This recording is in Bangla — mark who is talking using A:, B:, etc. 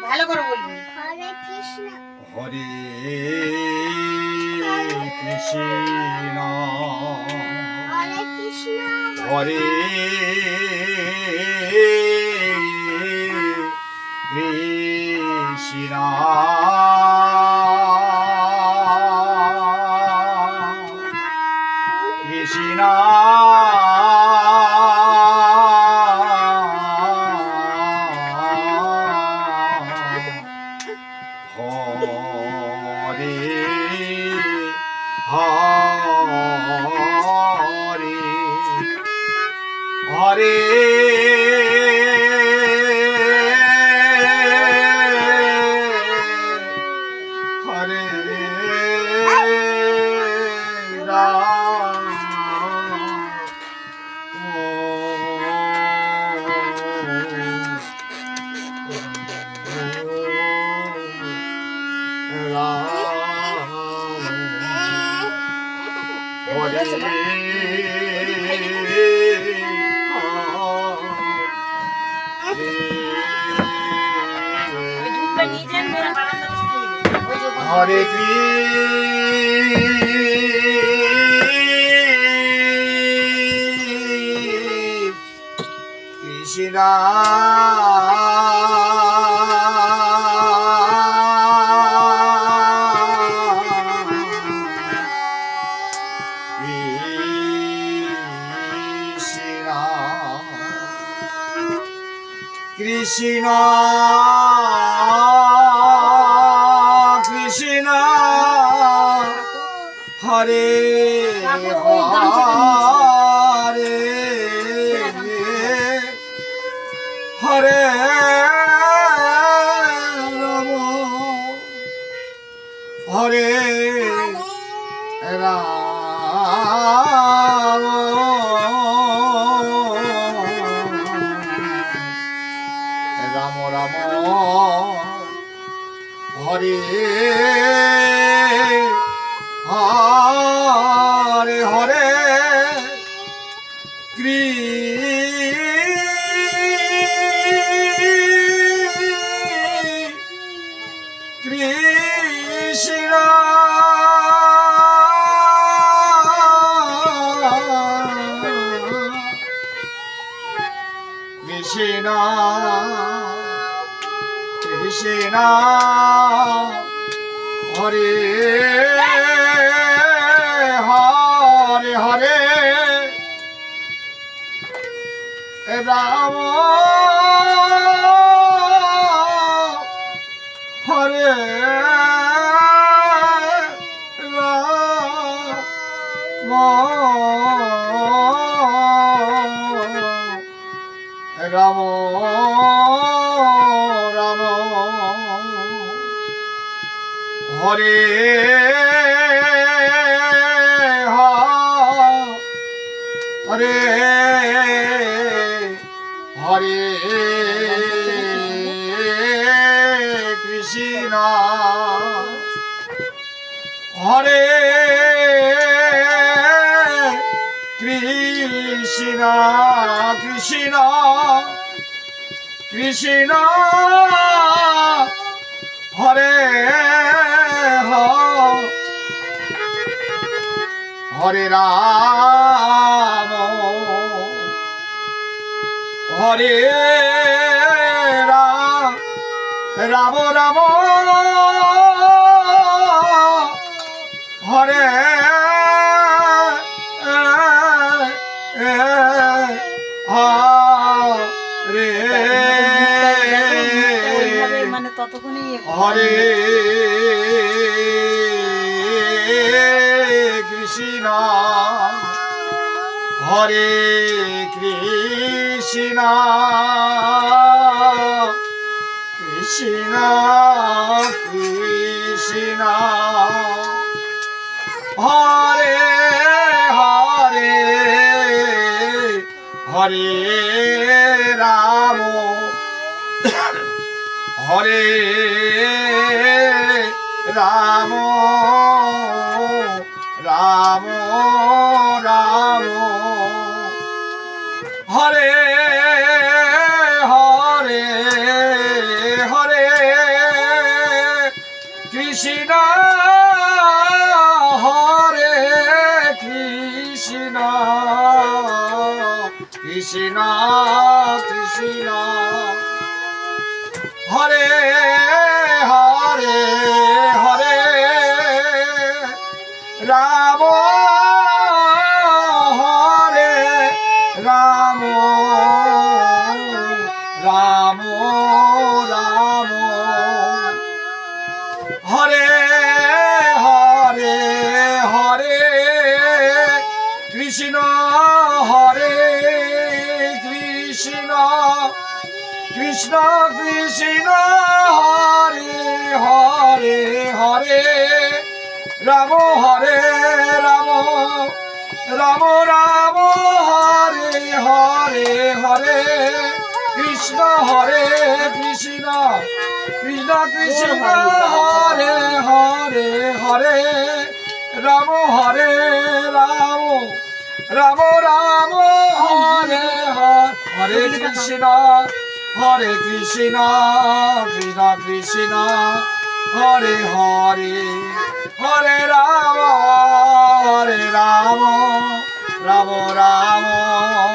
A: ভালো করে বলবি।
B: হরে কৃষ্ণ
C: হরে কৃষ্ণ
B: হরে কৃষ্ণ
C: হরে কৃষ্ণ কৃষ্ণ হরে হরে হরে হরে রাম
A: ওই দুধটা নিয়ে যান, মেয়েরা বারান্দা বসে খেয়ে নেবে। ওই যে
C: হরে কৃষ্ণ কৃষ্ণ কৃষ্ণ হরে হরে হরে রাম হরে রাম রাম রাম হরে হরে হরে কৃষ্ণ কৃষ্ণ কৃষ্ণ হরে হরে হরে রাম হরে রাম রাম হরে হরে হরে কৃষ্ণ হরে কৃষ্ণ কৃষ্ণ কৃষ্ণ হরে হরে রাম হরে রাম রাম রাম হরে হরে
A: ওইভাবে মানে ততক্ষণই
C: হরে কৃষ্ণ হরে কৃষ্ণ কৃষ্ণ কৃষ্ণ হরে হরে হরে রাম হরে রাম রাম রাম হরে হরে হরে কৃষ্ণ কৃষ্ণ হরে হরে হরে রাম হরে রাম রাম রাম হরে হরে হরে কৃষ্ণ হরে কৃষ্ণ কৃষ্ণ কৃষ্ণ হরে হরে হরে রাম হরে রাম রাম রাম হরে হরে হরে কৃষ্ণ হরে কৃষ্ণ কৃষ্ণ কৃষ্ণ হরে হরে হরে রাম হরে রাম রাম রাম হরে হরে কৃষ্ণ কৃষ্ণ কৃষ্ণ হরে হরে হরে রাম রাম রাম